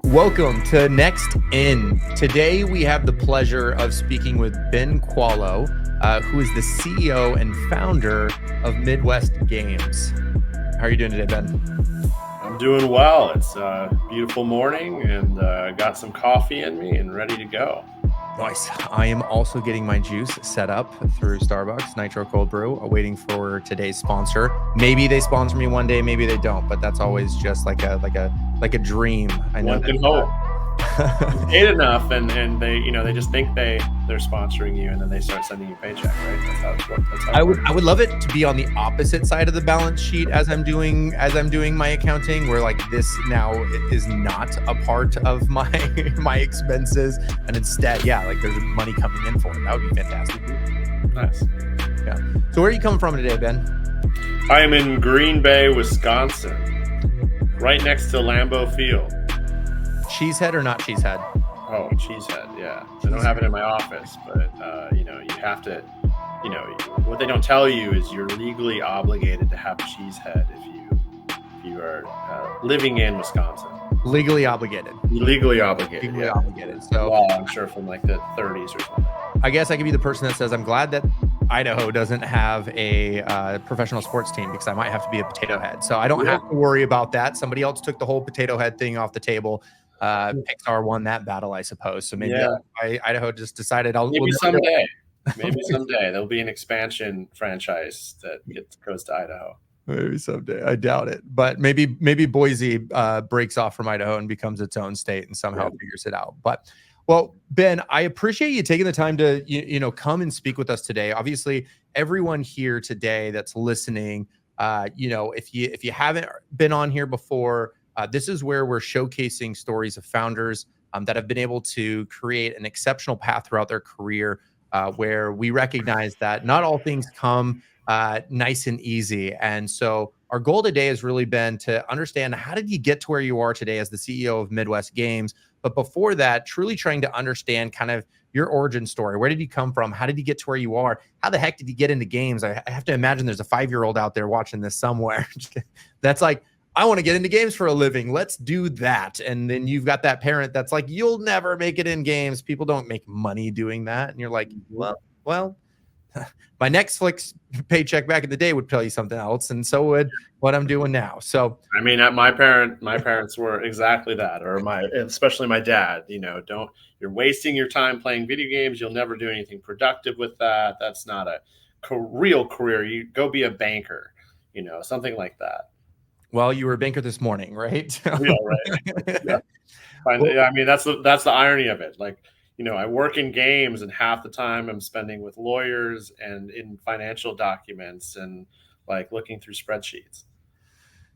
Welcome to Next In. Today we have the pleasure of speaking with Ben Kvalo, who is the CEO and founder of Midwest Games. How are you doing today, Ben? I'm doing well. It's a beautiful morning and got some coffee in me and ready to go. Nice. I am also getting my juice set up through Starbucks, Nitro Cold Brew, waiting for today's sponsor. Maybe they sponsor me one day, maybe they don't, but that's always just like a dream. I know. One can hope. You paid enough, and they just think they're sponsoring you, and then they start sending you a paycheck, right? That's how it works. I would love it to be on the opposite side of the balance sheet as I'm doing my accounting, where like this now is not a part of my expenses, and instead, yeah, like there's money coming in for it. That would be fantastic. Nice. Yeah. So where are you coming from today, Ben? I am in Green Bay, Wisconsin, right next to Lambeau Field. Cheesehead or not cheesehead? Oh, cheesehead, yeah. I don't have it in my office, but you have to. What they don't tell you is you're legally obligated to have cheesehead if you are living in Wisconsin. Legally obligated. Legally obligated. Legally yeah. obligated. So well, I'm sure from like the 30s or something. I guess I could be the person that says I'm glad that Idaho doesn't have a professional sports team, because I might have to be a potato head. So I don't have to worry about that. Somebody else took the whole potato head thing off the table. Pixar won that battle, I suppose. So maybe Idaho just decided maybe someday. Maybe someday there'll be an expansion franchise that goes to Idaho. Maybe someday. I doubt it, but maybe Boise breaks off from Idaho and becomes its own state and somehow figures it out. But well, Ben, I appreciate you taking the time to come and speak with us today. Obviously, everyone here today that's listening, if you haven't been on here before, this is where we're showcasing stories of founders that have been able to create an exceptional path throughout their career, where we recognize that not all things come nice and easy. And so our goal today has really been to understand, how did you get to where you are today as the CEO of Midwest Games? But before that, truly trying to understand kind of your origin story. Where did you come from? How did you get to where you are? How the heck did you get into games? I have to imagine there's a 5-year-old out there watching this somewhere that's like, I want to get into games for a living. Let's do that. And then you've got that parent that's like, you'll never make it in games. People don't make money doing that. And you're like, well, my Netflix paycheck back in the day would tell you something else, and so would what I'm doing now. So I mean, my parents were exactly that, or especially my dad. You're wasting your time playing video games. You'll never do anything productive with that. That's not a real career. You go be a banker, something like that. Well, you were a banker this morning, right? Real, right? Yeah. I mean, that's the irony of it. Like, I work in games, and half the time I'm spending with lawyers and in financial documents and like looking through spreadsheets.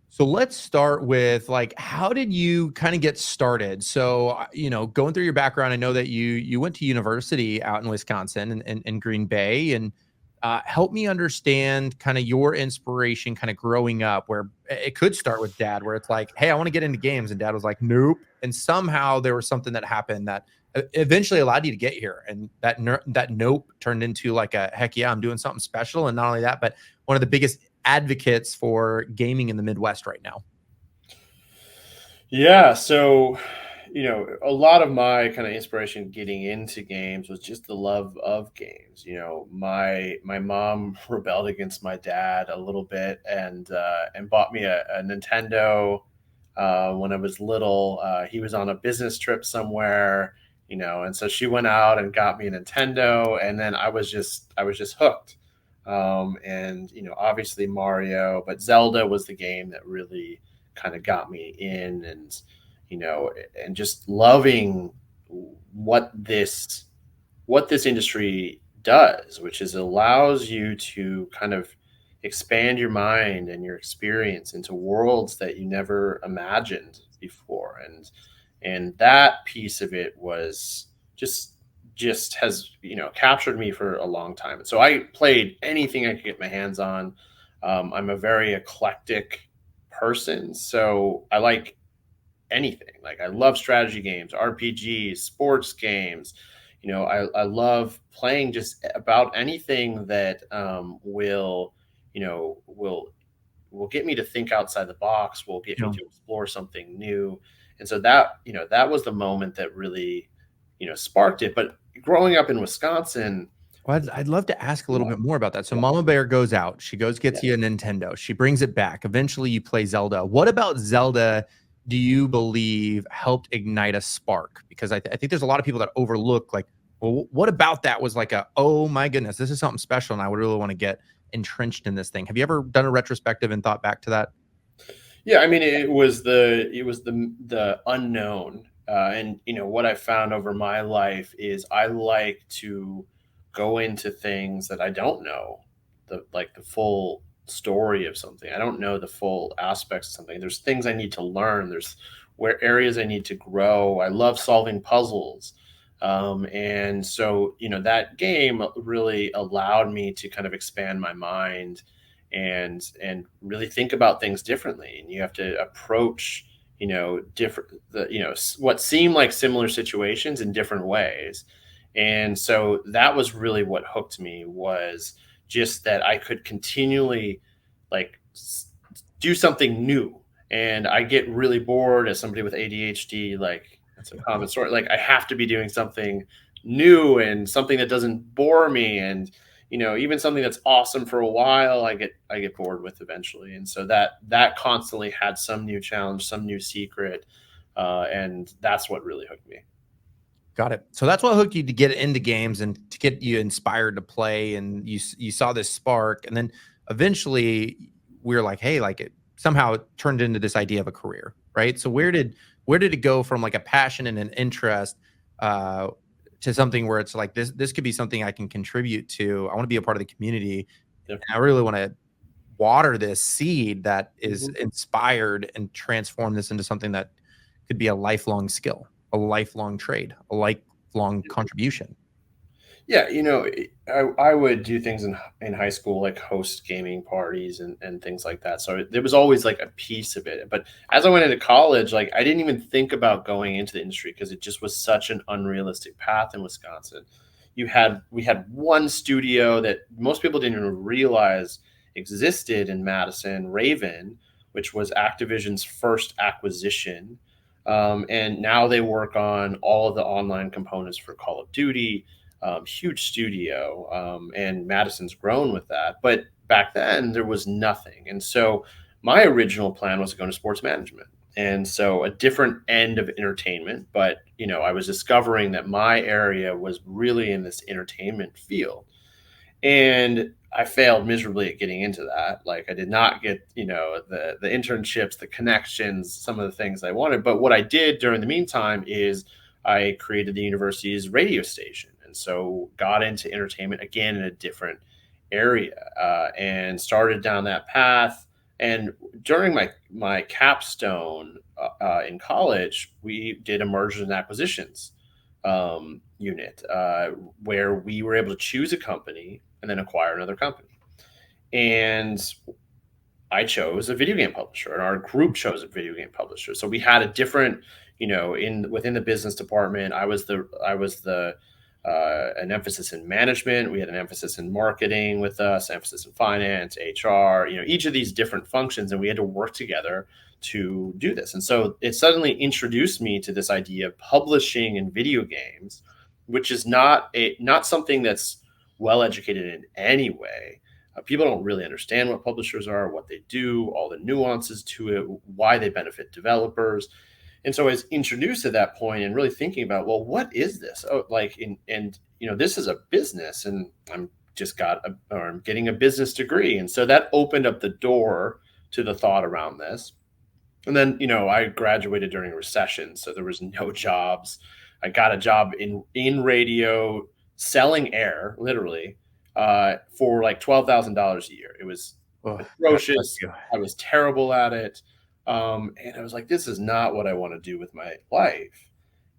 So let's start with, like, how did you kind of get started? So, going through your background, I know that you went to university out in Wisconsin and Green Bay, and help me understand kind of your inspiration kind of growing up, where it could start with dad, where it's like, hey, I want to get into games. And dad was like, nope. And somehow there was something that happened that eventually allowed you to get here. And that nope turned into like a, heck yeah, I'm doing something special. And not only that, but one of the biggest advocates for gaming in the Midwest right now. Yeah. So, a lot of my kind of inspiration getting into games was just the love of games. My mom rebelled against my dad a little bit and bought me a Nintendo when I was little. He was on a business trip somewhere, and so she went out and got me a Nintendo, and then I was just hooked. And obviously Mario, but Zelda was the game that really kind of got me in, and just loving what this industry does, which is allows you to kind of expand your mind and your experience into worlds that you never imagined before. And that piece of it was just has, captured me for a long time. And so I played anything I could get my hands on. I'm a very eclectic person, so I like anything. Like, I love strategy games, RPGs, sports games. I love playing just about anything that will get me to think outside the box, will get me to explore something new. And so that, that was the moment that really, sparked it. But growing up in Wisconsin, Well, I'd love to ask a little yeah, bit more about that. So yeah, Mama Bear goes out, she goes yeah. gets you a Nintendo, she brings it back. Eventually, you play Zelda. What about Zelda do you believe helped ignite a spark? Because I think there's a lot of people that overlook, like, well, what about that was like a, oh my goodness, this is something special, and I would really want to get entrenched in this thing. Have you ever done a retrospective and thought back to that? Yeah, I mean, it was the unknown, and what I found over my life is I like to go into things that I don't know the full story of something. I don't know the full aspects of something. There's things I need to learn. There's where areas I need to grow. I love solving puzzles, and so that game really allowed me to kind of expand my mind and really think about things differently. And you have to approach different what seem like similar situations in different ways. And so that was really what hooked me, was just that I could continually like do something new. And I get really bored as somebody with ADHD. Like, that's a common story. Like, I have to be doing something new and something that doesn't bore me. And even something that's awesome for a while, I get bored with eventually. And so that constantly had some new challenge, some new secret, and that's what really hooked me. Got it. So that's what hooked you to get into games and to get you inspired to play, and you saw this spark, and then eventually we were like, hey, like it somehow it turned into this idea of a career, right? So where did it go from like a passion and an interest uh, to something where it's like this could be something I can contribute to. I want to be a part of the community. Yeah. And I really want to water this seed that is Mhm. inspired and transform this into something that could be a lifelong skill, a lifelong trade, a lifelong contribution. Yeah, I would do things in high school, like host gaming parties and things like that. So there was always like a piece of it. But as I went into college, like I didn't even think about going into the industry because it just was such an unrealistic path in Wisconsin. We had one studio that most people didn't even realize existed in Madison, Raven, which was Activision's first acquisition. And now they work on all of the online components for Call of Duty. Huge studio, and Madison's grown with that. But back then, there was nothing. And so my original plan was to go into sports management. And so a different end of entertainment. But, I was discovering that my area was really in this entertainment field. And I failed miserably at getting into that. Like, I did not get, the internships, the connections, some of the things I wanted. But what I did during the meantime is I created the university's radio station, and so got into entertainment again in a different area, and started down that path. And during my capstone in college, we did a mergers and acquisitions unit, where we were able to choose a company and then acquire another company. And I chose a video game publisher, and our group chose a video game publisher. So we had a different, in within the business department. I was the an emphasis in management. We had an emphasis in marketing with us, emphasis in finance, HR. Each of these different functions, and we had to work together to do this. And so it suddenly introduced me to this idea of publishing in video games, which is not something that's well educated in any way. People don't really understand what publishers are, what they do, all the nuances to it, why they benefit developers. And so I was introduced at that point and really thinking about, well, what is this? Oh, like, and this is a business, and I'm getting a business degree. And so that opened up the door to the thought around this. And then, I graduated during a recession, so there was no jobs. I got a job in radio selling air, literally, for like $12,000 a year. It was Oh, God bless atrocious. you. I was terrible at it, and I was like, "This is not what I want to do with my life."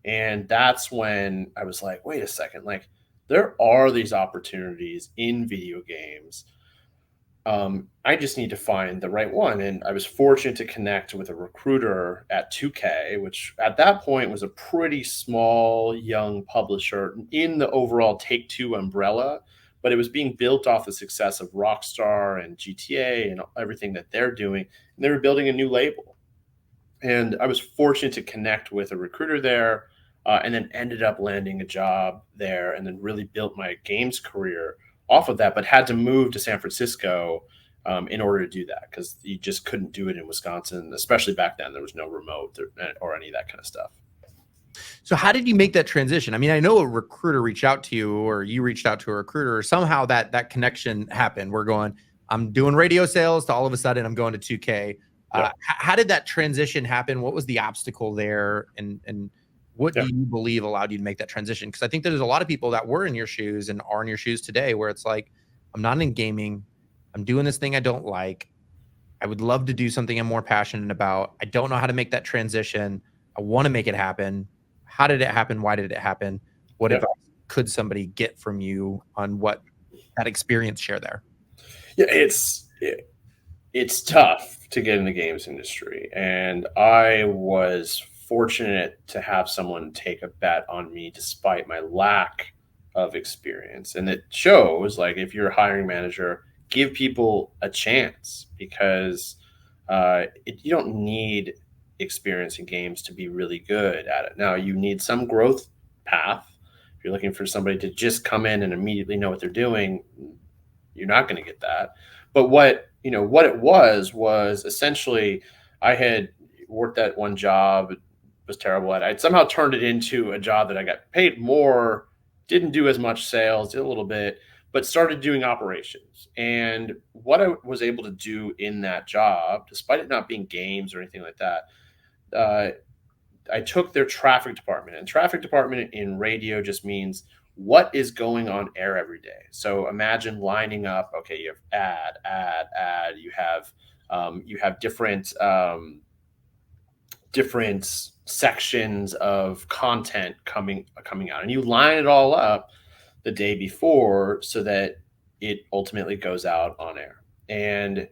And that's when I was like, "Wait a second! Like, there are these opportunities in video games. I just need to find the right one." And I was fortunate to connect with a recruiter at 2K, which at that point was a pretty small, young publisher in the overall Take Two umbrella, but it was being built off the success of Rockstar and GTA and everything that they're doing. And they were building a new label. And I was fortunate to connect with a recruiter there, and then ended up landing a job there, and then really built my games career off of that. But had to move to San Francisco in order to do that because you just couldn't do it in Wisconsin, especially back then. There was no remote or any of that kind of stuff. So how did you make that transition? I mean, I know a recruiter reached out to you, or you reached out to a recruiter, or somehow that connection happened. We're going, I'm doing radio sales to all of a sudden I'm going to 2K. Yeah. How did that transition happen? What was the obstacle there? And what do Yeah. you believe allowed you to make that transition? Because I think there's a lot of people that were in your shoes and are in your shoes today where it's like, I'm not in gaming. I'm doing this thing I don't like. I would love to do something I'm more passionate about. I don't know how to make that transition. I want to make it happen. How did it happen? Why did it happen? What Yeah. advice could somebody get from you on what that experience share there? Yeah. It's tough to get in the games industry, and I was fortunate to have someone take a bet on me despite my lack of experience. And it shows, like, if you're a hiring manager, give people a chance because you don't need experience in games to be really good at it. Now, you need some growth path. If you're looking for somebody to just come in and immediately know what they're doing, you're not going to get that. But what it was essentially, I had worked at one job, was terrible at it. I'd somehow turned it into a job that I got paid more, didn't do as much sales, did a little bit, but started doing operations. And what I was able to do in that job, despite it not being games or anything like that, uh, I took their traffic department, and traffic department in radio just means what is going on air every day. So imagine lining up. Okay, you have ad. You have different sections of content coming out, and you line it all up the day before so that it ultimately goes out on air. And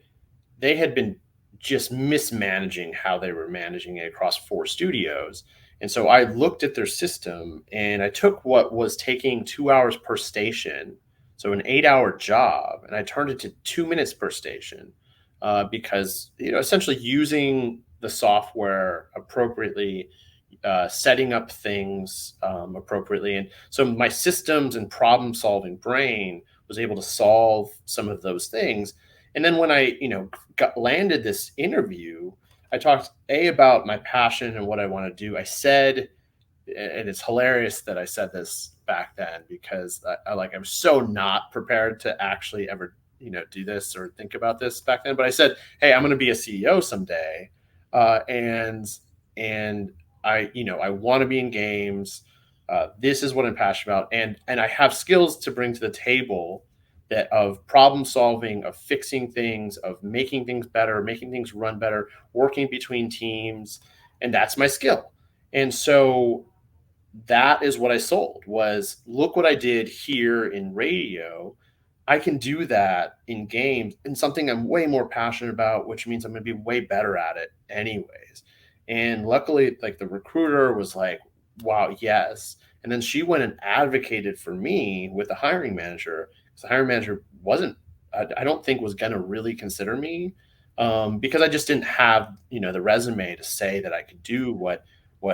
they had been just mismanaging how they were managing it across 4 studios. And so I looked at their system and I took what was taking 2 hours per station, so an 8-hour job, and I turned it to 2 minutes per station because, essentially using the software appropriately, setting up things appropriately. And so my systems and problem solving brain was able to solve some of those things. And then when I, landed this interview, I talked about my passion and what I want to do. I said, and it's hilarious that I said this back then because I was so not prepared to actually ever, do this or think about this back then. But I said, hey, I'm going to be a CEO someday, and I want to be in games. This is what I'm passionate about, and I have skills to bring to the table that of problem solving, of fixing things, of making things better, making things run better, working between teams, and that's my skill. And so that is what I sold was, look what I did here in radio. I can do that in games and something I'm way more passionate about, which means I'm going to be way better at it anyways. And luckily, like, the recruiter was like, wow, yes. And then she went and advocated for me with the hiring manager. The hiring manager wasn't, I don't think, was going to really consider me because I just didn't have, the resume to say that I could do what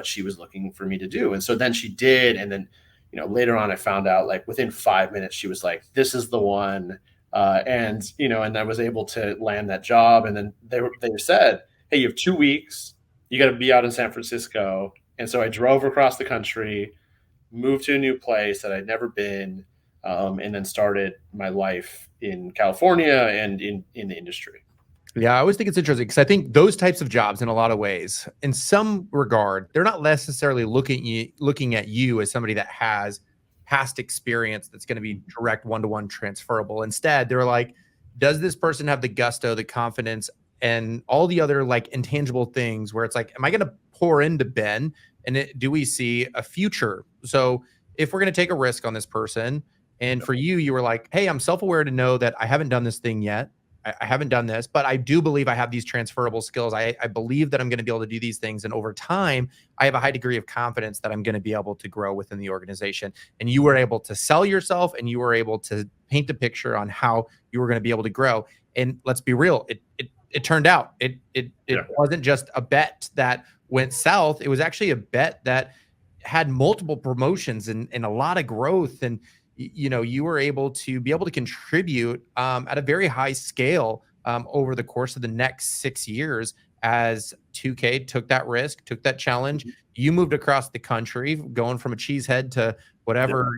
she was looking for me to do. And so then she did. And then, later on, I found out, like, within 5 minutes, she was like, this is the one. And I was able to land that job. And then they said, hey, you have 2 weeks. You got to be out in San Francisco. And so I drove across the country, moved to a new place that I'd never been, and then started my life in California and in the industry. Yeah, I always think it's interesting because I think those types of jobs, in a lot of ways, in some regard, they're not necessarily looking at you as somebody that has past experience that's going to be direct one-to-one transferable. Instead, they're like, does this person have the gusto, the confidence, and all the other like intangible things where it's like, am I going to pour into Ben? And do we see a future? So if we're going to take a risk on this person, and for you, you were like, hey, I'm self-aware to know that I haven't done this thing yet. I haven't done this, but I do believe I have these transferable skills. I believe that I'm going to be able to do these things. And over time, I have a high degree of confidence that I'm going to be able to grow within the organization. And you were able to sell yourself and you were able to paint a picture on how you were going to be able to grow. And let's be real, it it turned out it wasn't just a bet that went south. It was actually a bet that had multiple promotions and a lot of growth. And you were able to contribute at a very high scale over the course of the next 6 years as 2K took that risk, took that challenge. You moved across the country, going from a cheesehead to whatever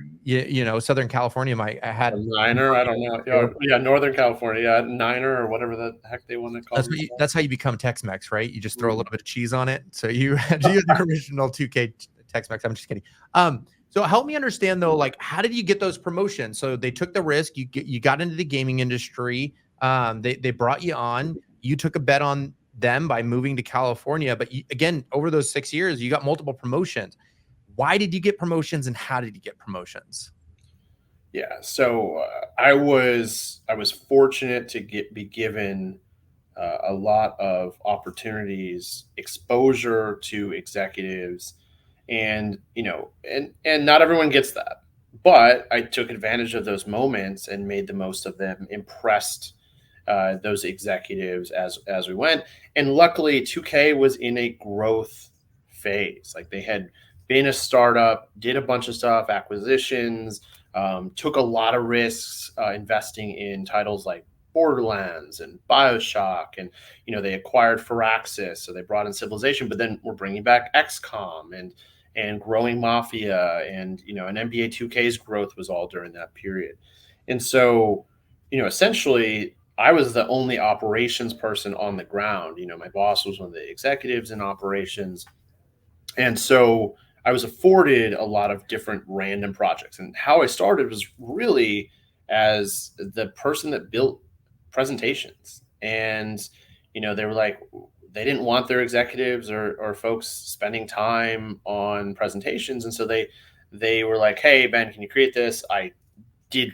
Southern California might had. Niner, I don't know. Yeah, Northern California, yeah, Niner or whatever the heck they want to call it. That's how you become Tex-Mex, right? You just throw a little bit of cheese on it. So you had the original 2K Tex-Mex. I'm just kidding. So help me understand though, like how did you get those promotions? So they took the risk. You got into the gaming industry. They brought you on. You took a bet on them by moving to California. But again, over those 6 years, you got multiple promotions. Why did you get promotions, and how did you get promotions? Yeah, so I was fortunate to be given a lot of opportunities, exposure to executives, and and not everyone gets that. But I took advantage of those moments and made the most of them. Impressed those executives as we went, and luckily, 2K was in a growth phase. Like they had been a startup, did a bunch of stuff, acquisitions, took a lot of risks investing in titles like Borderlands and Bioshock, and they acquired Firaxis, so they brought in Civilization, but then we're bringing back XCOM and growing Mafia, and and NBA 2K's growth was all during that period, and so essentially. I was the only operations person on the ground. My boss was one of the executives in operations, and so I was afforded a lot of different random projects. And how I started was really as the person that built presentations. And, they were like, they didn't want their executives or folks spending time on presentations. And so they were like, hey, Ben, can you create this? I did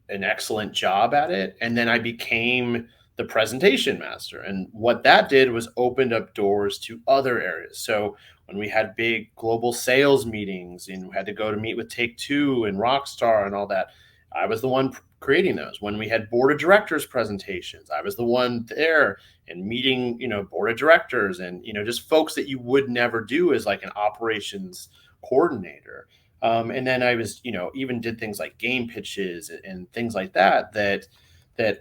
an excellent job at it. And then I became the presentation master. And what that did was opened up doors to other areas. So when we had big global sales meetings and we had to go to meet with Take Two and Rockstar and all that, I was the one creating those. When we had board of directors presentations, I was the one there and meeting, board of directors and, just folks that you would never do as like an operations coordinator. And then I was, even did things like game pitches and things like that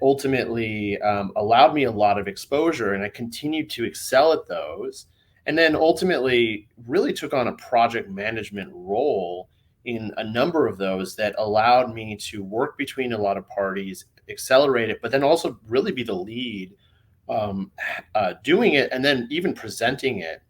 ultimately allowed me a lot of exposure, and I continued to excel at those. And then ultimately really took on a project management role in a number of those that allowed me to work between a lot of parties, accelerate it, but then also really be the lead doing it and then even presenting it.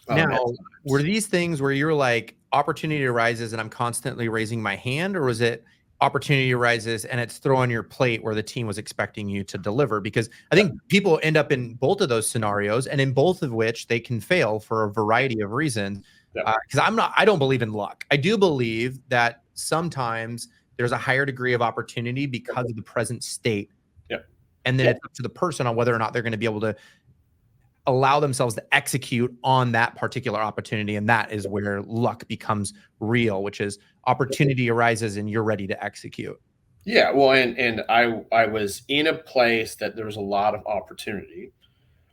Now, were these things where you're like, opportunity arises and I'm constantly raising my hand, or was it opportunity arises and it's thrown on your plate where the team was expecting you to deliver? Because I think people end up in both of those scenarios, and in both of which they can fail for a variety of reasons. Because I don't believe in luck. I do believe that sometimes there's a higher degree of opportunity because of the present state. And then it's up to the person on whether or not they're going to be able to allow themselves to execute on that particular opportunity. And that is where luck becomes real, which is opportunity arises and you're ready to execute. Yeah, well, and I was in a place that there was a lot of opportunity.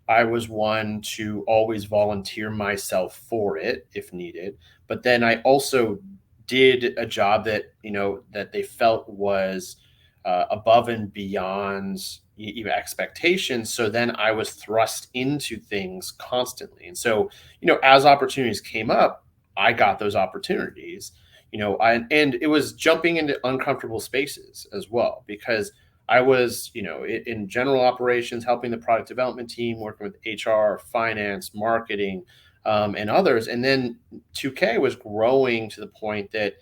I was one to always volunteer myself for it if needed, but then I also did a job that that they felt was above and beyond even expectations. So then I was thrust into things constantly, and so as opportunities came up, I got those opportunities. And it was jumping into uncomfortable spaces as well, because I was, in general operations, helping the product development team, working with HR, finance, marketing, and others. And then 2K was growing to the point that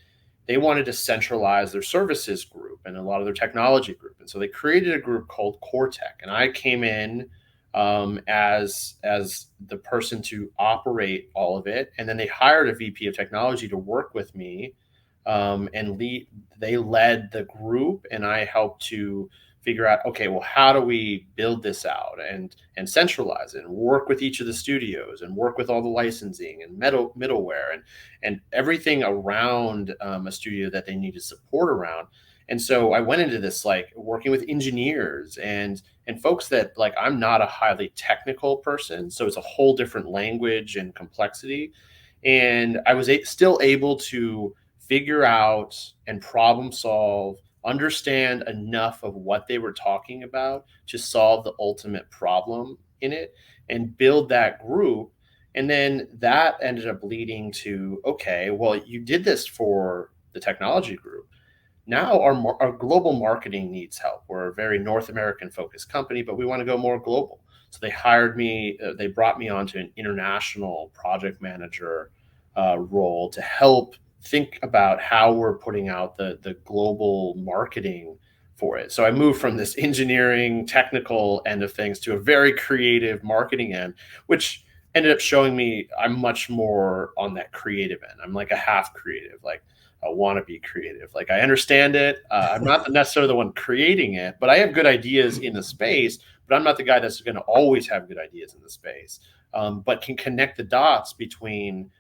they wanted to centralize their services group and a lot of their technology group. And so they created a group called Core Tech. And I came in as the person to operate all of it. And then they hired a VP of technology to work with me and lead. They led the group, and I helped to figure out, okay, well, how do we build this out and centralize it and work with each of the studios and work with all the licensing and middleware and everything around a studio that they needed support around. And so I went into this like working with engineers and and folks that like I'm not a highly technical person, so it's a whole different language and complexity. And I was still able to figure out and problem solve, understand enough of what they were talking about to solve the ultimate problem in it and build that group. And then that ended up leading to, okay, well, you did this for the technology group. Now our global marketing needs help. We're a very North American focused company, but we want to go more global. So they hired me, they brought me onto an international project manager role to help think about how we're putting out the global marketing for it. So I moved from this engineering technical end of things to a very creative marketing end, which ended up showing me I'm much more on that creative end. I'm like a half creative, like I want to be creative. Like I understand it. I'm not necessarily the one creating it, but I have good ideas in the space. But I'm not the guy that's going to always have good ideas in the space. But can connect the dots between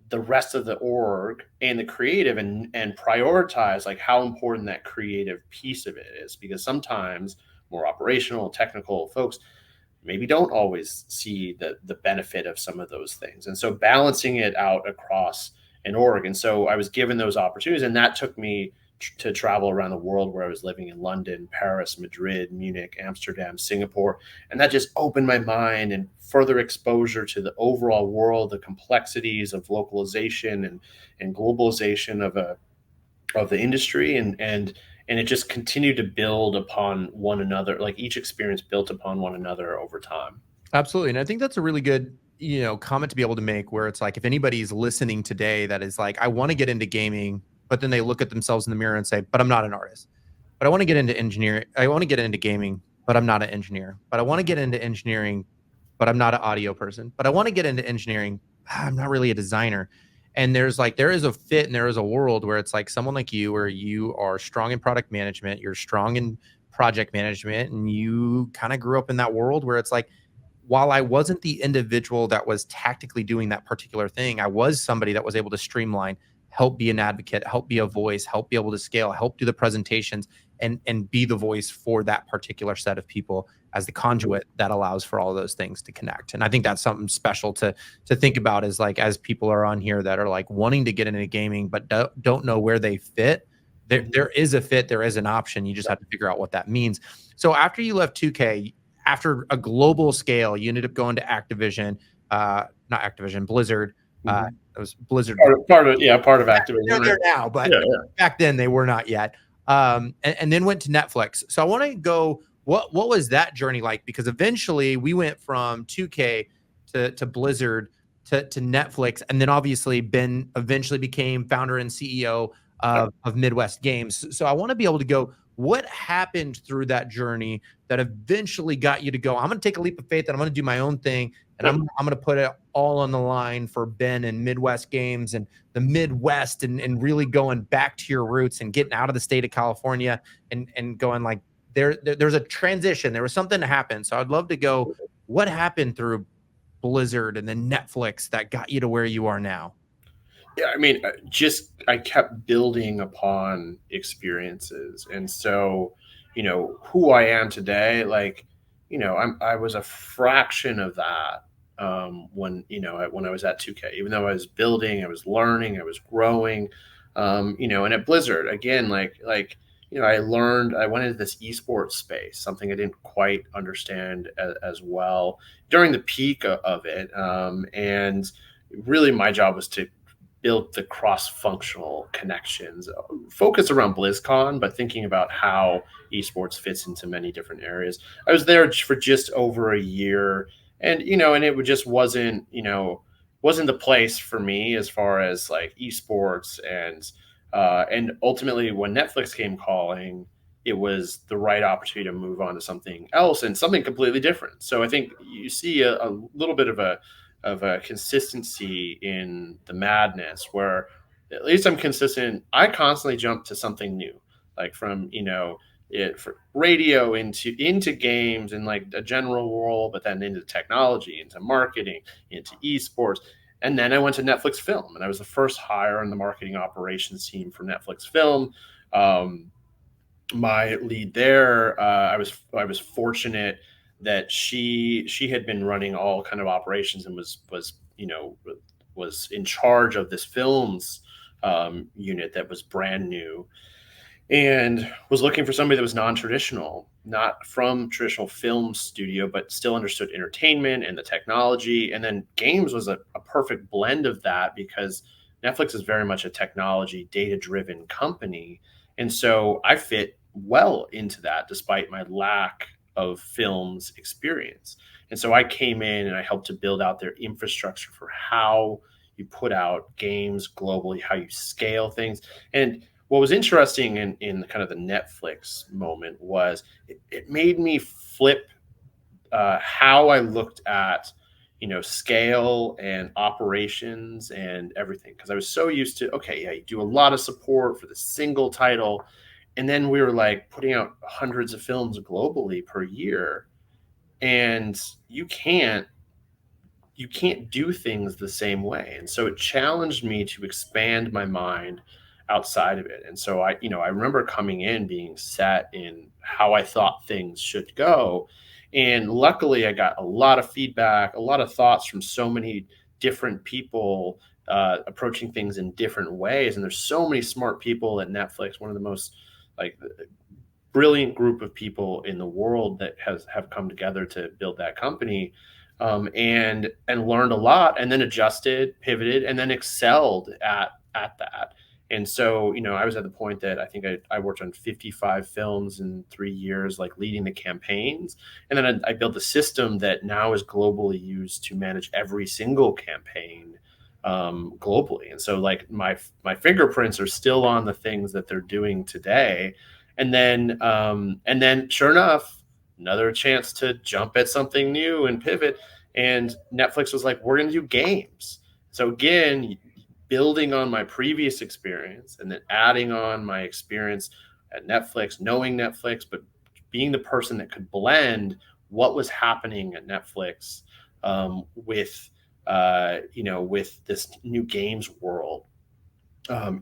the rest of the org and the creative and prioritize like how important that creative piece of it is, because sometimes more operational technical folks maybe don't always see the benefit of some of those things. And so balancing it out across an org. And so I was given those opportunities, and that took me to travel around the world, where I was living in London, Paris, Madrid, Munich, Amsterdam, Singapore. And that just opened my mind and further exposure to the overall world, the complexities of localization and globalization of the industry. And it just continued to build upon one another. Like each experience built upon one another over time. Absolutely. And I think that's a really good, comment to be able to make, where it's like, if anybody's listening today that is like, I want to get into gaming, but then they look at themselves in the mirror and say, but I'm not an artist. But I want to get into engineering. I want to get into gaming, but I'm not an engineer. But I want to get into engineering, but I'm not an audio person. But I want to get into engineering. I'm not really a designer. And there is a fit and there is a world where it's like someone like you, where you are strong in product management, you're strong in project management, and you kind of grew up in that world where it's like, while I wasn't the individual that was tactically doing that particular thing, I was somebody that was able to streamline, help be an advocate, help be a voice, help be able to scale, help do the presentations, and be the voice for that particular set of people as the conduit that allows for all those things to connect. And I think that's something special to think about, is like, as people are on here that are like wanting to get into gaming but don't know where they fit. There is a fit, there is an option. You just have to figure out what that means. So after you left 2K, after a global scale, you ended up going to Activision, not Activision, Blizzard. It was Blizzard. Part of Activision. They're there now, but Yeah, yeah. back then they were not yet. And then went to Netflix. So I want to go. What was that journey like? Because eventually we went from 2K to Blizzard to Netflix, and then obviously Ben eventually became founder and CEO of Midwest Games. So I want to be able to go, what happened through that journey that eventually got you to go, I'm going to take a leap of faith and I'm going to do my own thing, and I'm going to put it all on the line for Ben and Midwest Games and the Midwest, and really going back to your roots and getting out of the state of California and going like, there's a transition. There was something to happen. So I'd love to go, what happened through Blizzard and then Netflix that got you to where you are now? Yeah, I mean, I kept building upon experiences, and so who I am today, like I was a fraction of that when I was at 2K. Even though I was building, I was learning, I was growing, and at Blizzard again, I learned, I went into this esports space, something I didn't quite understand as well during the peak of it, and really my job was to built the cross-functional connections, focused around BlizzCon, but thinking about how esports fits into many different areas. I was there for just over a year, and it just wasn't the place for me as far as like esports, and ultimately when Netflix came calling, it was the right opportunity to move on to something else and something completely different. So I think you see a little bit of a consistency in the madness, where at least I'm consistent. I constantly jump to something new, like from it for radio into games and like a general role, but then into technology, into marketing, into esports. And then I went to Netflix Film, and I was the first hire in the marketing operations team for Netflix Film. my lead there, I was fortunate that she had been running all kind of operations and was was in charge of this films unit that was brand new, and was looking for somebody that was non-traditional, not from traditional film studio, but still understood entertainment and the technology. And then games was a perfect blend of that, because Netflix is very much a technology data driven company. And so I fit well into that despite my lack of films experience. And so I came in and I helped to build out their infrastructure for how you put out games globally, how you scale things. And what was interesting in kind of the Netflix moment was it made me flip how I looked at scale and operations and everything, because I was so used to, okay, yeah, you do a lot of support for the single title, and then we were like putting out hundreds of films globally per year, and you can't do things the same way. And so it challenged me to expand my mind outside of it. And so I remember coming in being set in how I thought things should go. And luckily I got a lot of feedback, a lot of thoughts from so many different people approaching things in different ways. And there's so many smart people at Netflix, one of the most like brilliant group of people in the world that have come together to build that company, and learned a lot, and then adjusted, pivoted, and then excelled at that. And so I was at the point that I think I worked on 55 films in 3 years, like leading the campaigns, and then I built a system that now is globally used to manage every single campaign globally. And so like my fingerprints are still on the things that they're doing today. And then sure enough, another chance to jump at something new and pivot. And Netflix was like, we're going to do games. So again, building on my previous experience and then adding on my experience at Netflix, knowing Netflix, but being the person that could blend what was happening at Netflix with this new games world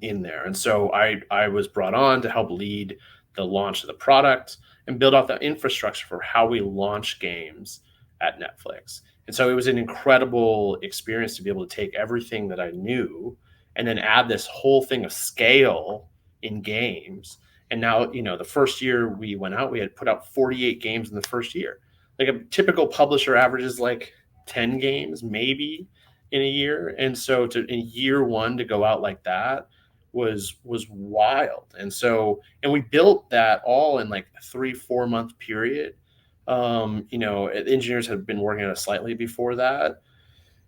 in there. And so I was brought on to help lead the launch of the product and build out the infrastructure for how we launch games at Netflix. And so it was an incredible experience to be able to take everything that I knew and then add this whole thing of scale in games. And now, the first year we went out, we had put out 48 games in the first year. Like a typical publisher averages like 10 games, maybe in a year. And so in year one to go out like that was wild. And we built that all in like a 3-4 month period. Engineers had been working on it slightly before that.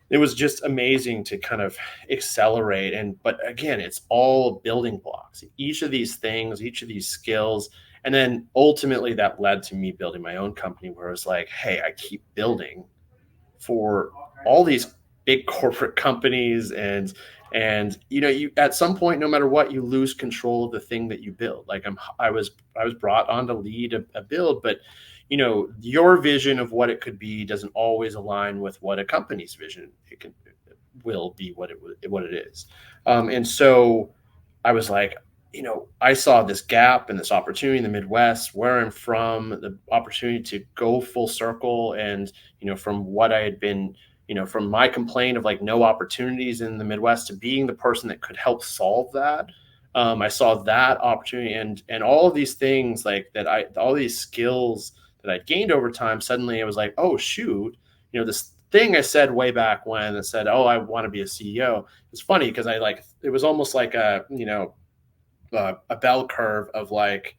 It was just amazing to kind of accelerate. But again, it's all building blocks, each of these things, each of these skills. And then ultimately that led to me building my own company, where I was like, hey, I keep building for all these big corporate companies, and you at some point, no matter what, you lose control of the thing that you build. Like I was brought on to lead a build, but your vision of what it could be doesn't always align with what a company's vision will be, what it is. And so I was like, I saw this gap and this opportunity in the Midwest, where I'm from, the opportunity to go full circle. And, from what I had been, from my complaint of like no opportunities in the Midwest to being the person that could help solve that. I saw that opportunity, and all of these things like that, all these skills that I'd gained over time. Suddenly I was like, oh, shoot, this thing I said way back when that said, oh, I want to be a CEO. It's funny because it was almost like a bell curve of like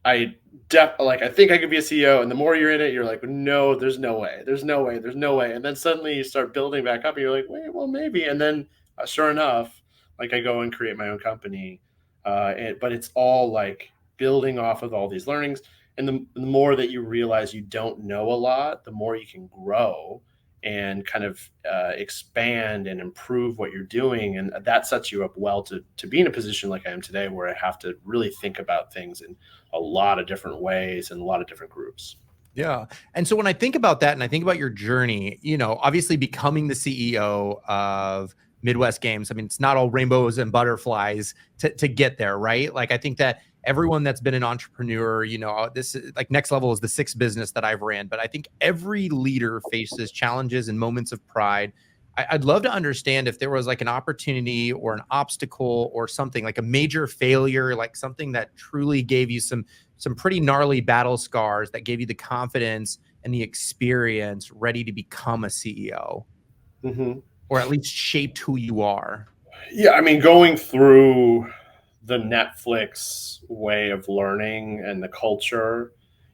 I think I could be a CEO, and the more you're in it, you're like, no, there's no way, and then suddenly you start building back up, and you're like, wait, well, maybe, and then sure enough, like I go and create my own company, but it's all like building off of all these learnings, and the more that you realize you don't know a lot, the more you can grow and kind of expand and improve what you're doing. And that sets you up well to be in a position like I am today, where I have to really think about things in a lot of different ways and a lot of different groups. Yeah. And so when I think about that and I think about your journey, obviously becoming the CEO of Midwest games. I mean, it's not all rainbows and butterflies to get there, right? Like, I think that everyone that's been an entrepreneur, this is like Next Level is the sixth business that I've ran, but I think every leader faces challenges and moments of pride. I'd love to understand if there was like an opportunity or an obstacle or something like a major failure, like something that truly gave you some pretty gnarly battle scars that gave you the confidence and the experience ready to become a CEO, Mm-hmm. or at least shaped who you are. Yeah, I mean, going through the Netflix way of learning and the culture,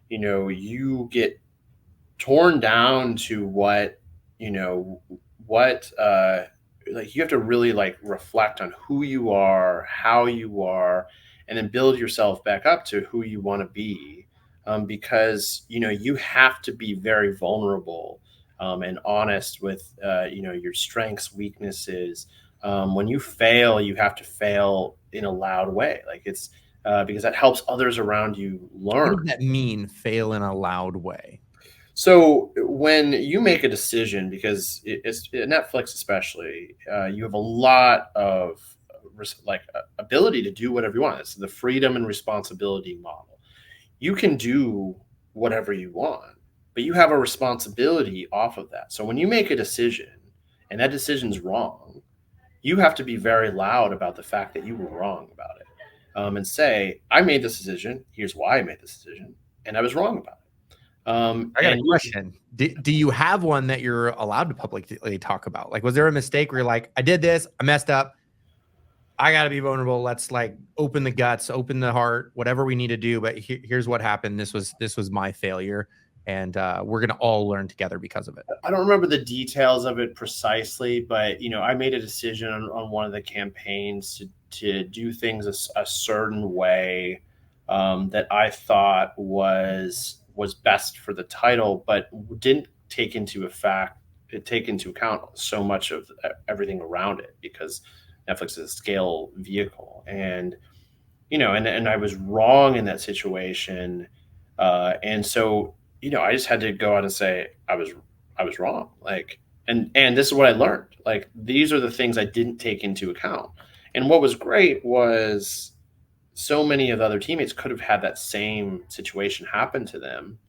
you get torn down to you know, what, like you have to really like reflect on who you are, how you are, and then build yourself back up to who you want to be. Because, you have to be very vulnerable and honest with, your strengths, weaknesses. When you fail, you have to fail in a loud way. Like because that helps others around you What does learn. that mean, fail in a loud way? So when you make a decision, because it's Netflix especially, you have a lot of ability to do whatever you want. It's the freedom and responsibility model. You can do whatever you want, but you have a responsibility off of that. So when you make a decision and that decision's wrong, you have to be very loud about the fact that you were wrong about it, and say, "I made this decision. Here's why I made this decision, and I was wrong about it." I got a And question. Do you have one that you're allowed to publicly talk about? Like, was there a mistake where you're like, I did this, I messed up, I got to be vulnerable. Let's like open the guts, open the heart, whatever we need to do. But here's what happened. This was my failure, and we're gonna all learn together because of it. I don't remember the details of it precisely, but I made a decision on one of the campaigns to do things a certain way that I thought was best for the title, but didn't take into account so much of everything around it, because Netflix is a scale vehicle, and and I was wrong in that situation, and so I just had to go out and say I was wrong. Like, and this is what I learned. Like, these are the things I didn't take into account. And what was great was so many of the other teammates could have had that same situation happen to them,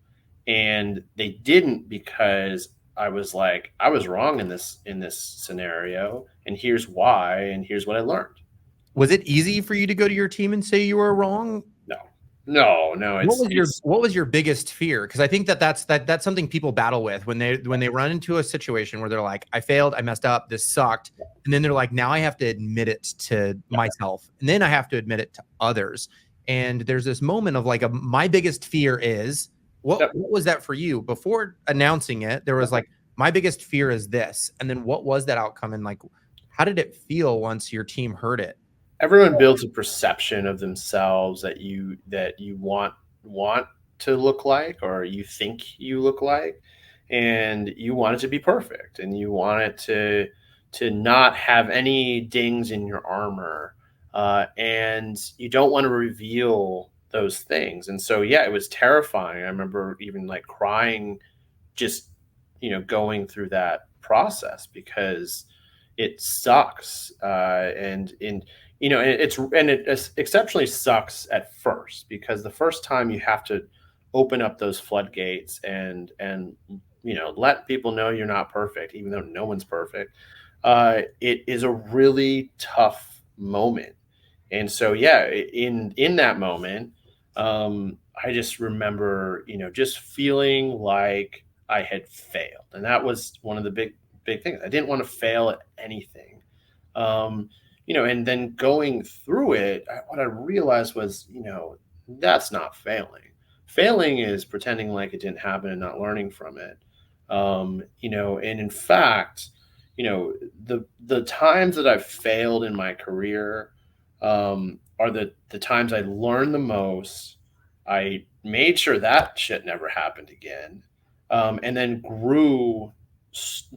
and they didn't, because I was like, I was wrong in this scenario, and here's why, and here's what I learned. Was it easy for you to go to your team and say you were wrong? No, no, What was your it's what was your biggest fear? Because I think that's something people battle with when they run into a situation where they're like, I failed, I messed up, this sucked, and then they're like, now I have to admit it to myself, and then I have to admit it to others. And there's this moment of like, my biggest fear is what? yep. What was that for you before announcing it? There was like, my biggest fear is this, and then what was that outcome, and like, how did it feel once your team heard it? Everyone builds a perception of themselves that you want to look like, or you think you look like, and you want it to be perfect, and you want it to not have any dings in your armor, and you don't want to reveal those things. And so yeah, it was terrifying. I remember even like crying, just going through that process, because it sucks, and it exceptionally sucks at first, because the first time you have to open up those floodgates and let people know you're not perfect, even though no one's perfect. It is a really tough moment. And so yeah, in that moment, I just remember just feeling like I had failed, and that was one of the big things. I didn't want to fail at anything. um, and then going through it, what I realized was, that's not failing. Failing is pretending like it didn't happen and not learning from it. And in fact, the times that I've failed in my career, are the times I learned the most. I made sure that shit never happened again, and then grew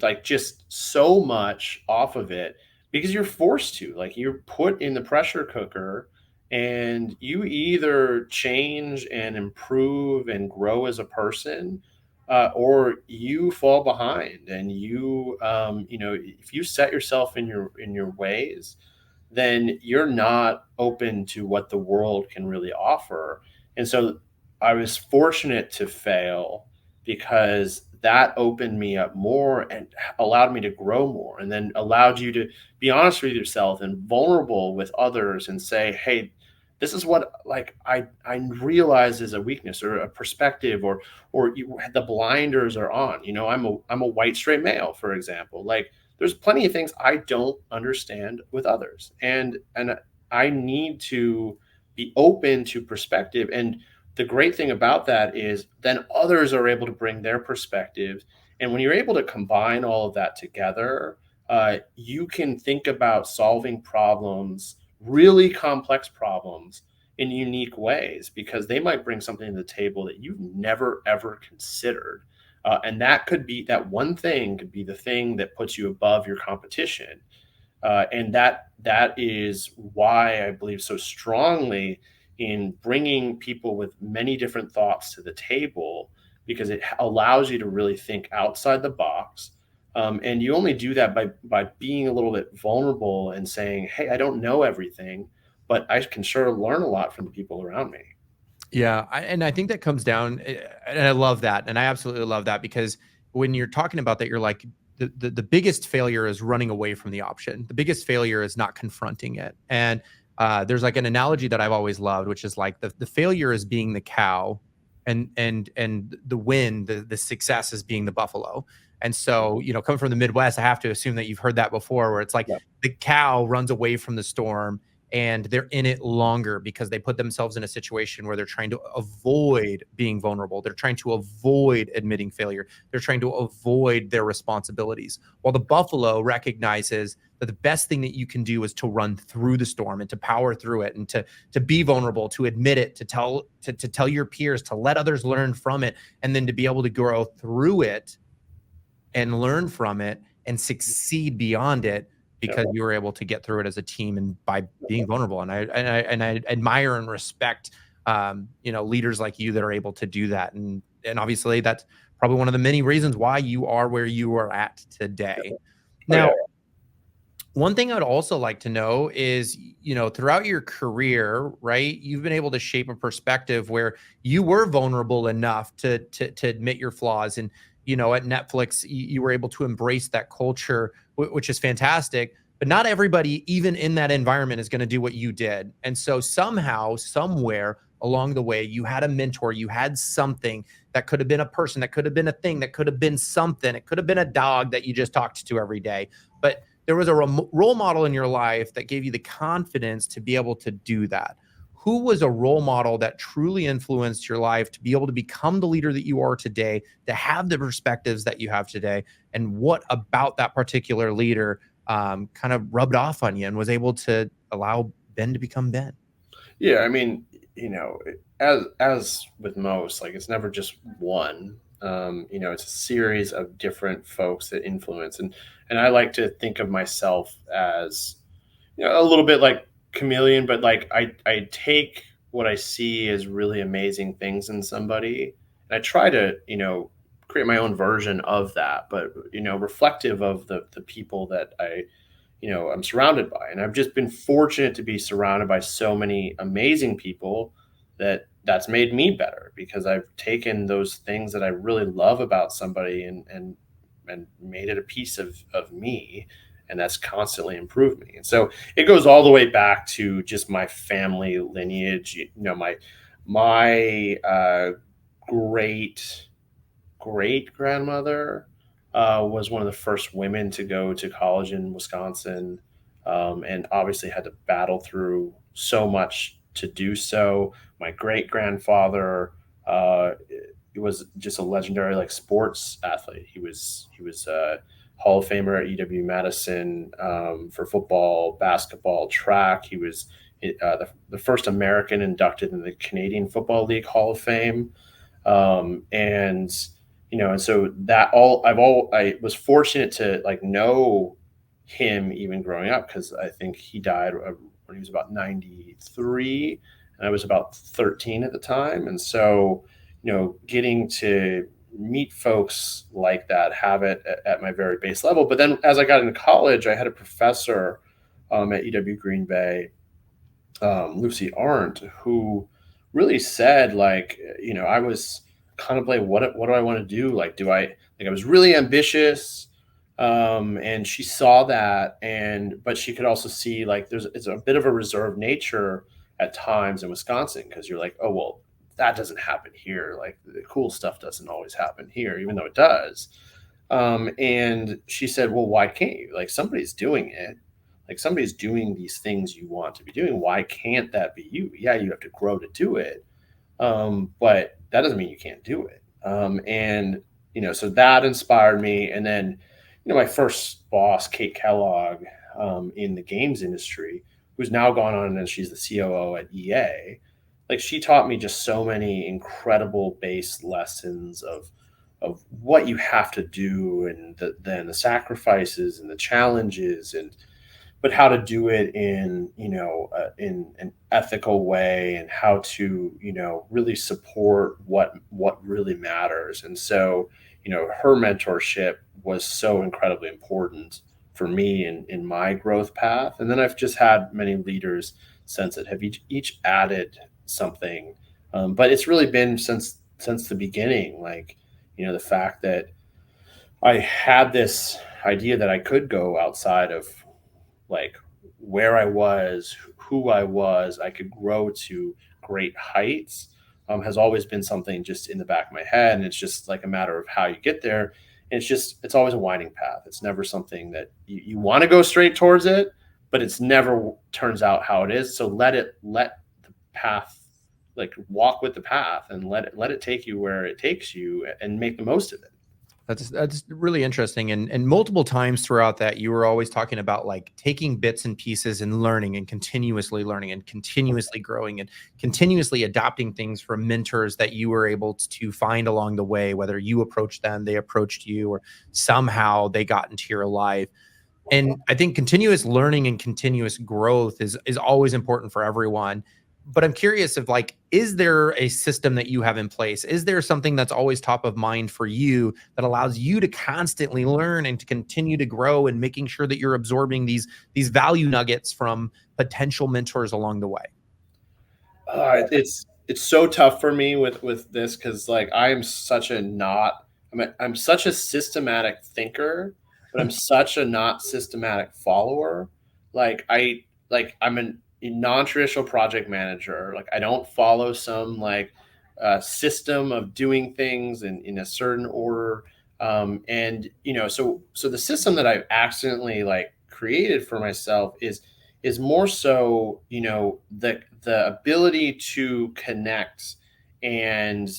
like just so much off of it, because you're forced to, like, you're put in the pressure cooker, and you either change and improve and grow as a person, or you fall behind, and if you set yourself in your ways, then you're not open to what the world can really offer. And so I was fortunate to fail, because that opened me up more and allowed me to grow more, and then allowed you to be honest with yourself and vulnerable with others and say, hey, this is what, like, I realize is a weakness or a perspective, the blinders are on. I'm a white straight male, for example. Like, there's plenty of things I don't understand with others, and I need to be open to perspective. And the great thing about that is then others are able to bring their perspectives, and when you're able to combine all of that together, you can think about solving problems, really complex problems, in unique ways, because they might bring something to the table that you've never ever considered. And that one thing could be the thing that puts you above your competition. And that is why I believe so strongly in bringing people with many different thoughts to the table, because it allows you to really think outside the box. And you only do that by being a little bit vulnerable and saying, hey, I don't know everything, but I can sure learn a lot from the people around me. Yeah, and I think that comes down, and I love that, and I absolutely love that, because when you're talking about that, you're like, the biggest failure is running away from the option. The biggest failure is not confronting it. And there's like an analogy that I've always loved, which is like the failure is being the cow, and the win, the success is being the buffalo. And so, coming from the Midwest, I have to assume that you've heard that before, where it's like Yeah. the cow runs away from the storm, and they're in it longer because they put themselves in a situation where they're trying to avoid being vulnerable. They're trying to avoid admitting failure. They're trying to avoid their responsibilities. While the buffalo recognizes that the best thing that you can do is to run through the storm and to power through it, and to be vulnerable, to admit it, to tell your peers, to let others learn from it, and then to be able to grow through it and learn from it and succeed beyond it, Yep. because you were able to get through it as a team and by being vulnerable. And I admire and respect leaders like you that are able to do that. And obviously that's probably one of the many reasons why you are where you are at today. Oh yeah. Now, one thing I'd also like to know is, throughout your career, right, you've been able to shape a perspective where you were vulnerable enough to admit your flaws. And, at Netflix, you were able to embrace that culture, which is fantastic. But not everybody, even in that environment, is going to do what you did. And so somehow, somewhere along the way, you had a mentor, you had something that could have been a person, that could have been a thing, that could have been something. It could have been a dog that you just talked to every day. But there was a role model in your life that gave you the confidence to be able to do that. Who was a role model that truly influenced your life to be able to become the leader that you are today, to have the perspectives that you have today? And what about that particular leader kind of rubbed off on you and was able to allow Ben to become Ben? Yeah, I mean, as with most, like, it's never just one. It's a series of different folks that influence, and I like to think of myself as, a little bit like chameleon, but like I take what I see as really amazing things in somebody, and I try to, create my own version of that, but reflective of the people that I'm surrounded by. And I've just been fortunate to be surrounded by so many amazing people that's made me better, because I've taken those things that I really love about somebody, and made it a piece of me, and that's constantly improved me. And so it goes all the way back to just my family lineage. My great great grandmother was one of the first women to go to college in Wisconsin, and obviously had to battle through so much to do so. My great grandfather, he was just a legendary, like, sports athlete. He was a Hall of Famer at EW Madison, for football, basketball, track. He was the first American inducted in the Canadian Football League Hall of Fame. And and so I was fortunate to, like, know him even growing up, because I think he died when he was about 93, and I was about 13 at the time. And so getting to meet folks like that, have it at my very base level. But then as I got into college, I had a professor at UW Green Bay, Lucy Arndt, who really said, like, I was contemplating what do I want to do? Like, I was really ambitious, and she saw that, but she could also see like it's a bit of a reserved nature at times in Wisconsin, because you're like, oh well, that doesn't happen here. Like the cool stuff doesn't always happen here, even though it does. And she said, well, why can't you? Like somebody's doing it. Like somebody's doing these things you want to be doing. Why can't that be you? Yeah, you have to grow to do it. But that doesn't mean you can't do it. And so that inspired me. And then, my first boss, Kate Kellogg, in the games industry, who's now gone on and she's the COO at EA. Like she taught me just so many incredible base lessons of what you have to do, and then the sacrifices and the challenges, and but how to do it in in an ethical way, and how to really support what really matters. And so her mentorship was so incredibly important for me in my growth path. And then I've just had many leaders since that have each added something, but it's really been since the beginning, like the fact that I had this idea that I could go outside of like where I was, who I was, I could grow to great heights, has always been something just in the back of my head. And it's just like a matter of how you get there. And it's always a winding path. It's never something that you want to go straight towards it, but it's never turns out how it is. So let the path, like walk with the path, and let it take you where it takes you, and make the most of it. That's really interesting. And multiple times throughout that, you were always talking about like taking bits and pieces and learning and continuously growing and continuously adopting things from mentors that you were able to find along the way, whether you approached them, they approached you, or somehow they got into your life. And I think continuous learning and continuous growth is always important for everyone. But I'm curious if like, is there a system that you have in place? Is there something that's always top of mind for you that allows you to constantly learn and to continue to grow, and making sure that you're absorbing these value nuggets from potential mentors along the way? It's so tough for me with this, because like I am such a not I'm such a systematic thinker, but I'm such a not systematic follower. I'm a non-traditional project manager. Like I don't follow some like system of doing things in a certain order. And so the system that I've accidentally like created for myself is more so the ability to connect and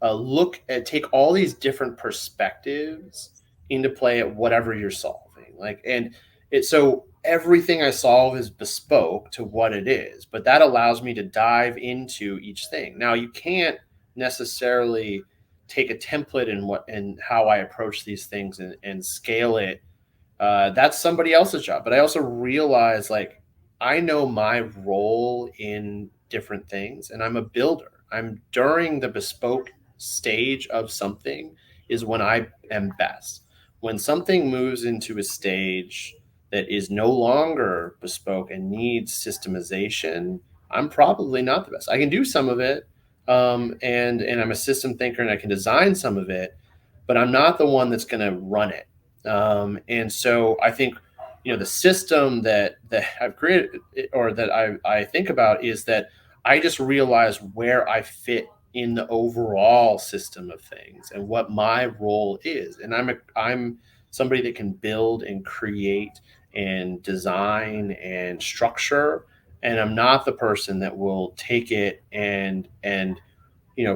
look at take all these different perspectives into play at whatever you're solving. Like, and so everything I solve is bespoke to what it is, but that allows me to dive into each thing. Now you can't necessarily take a template and how I approach these things and scale it. That's somebody else's job. But I also realize like I know my role in different things, and I'm a builder. I'm during the bespoke stage of something is when I am best. When something moves into a stage that is no longer bespoke and needs systemization, I'm probably not the best. I can do some of it, and I'm a system thinker and I can design some of it, but I'm not the one that's going to run it. And so I think the system that I've created, or that I think about, is that I just realize where I fit in the overall system of things and what my role is. And I'm somebody that can build and create and design and structure, and I'm not the person that will take it and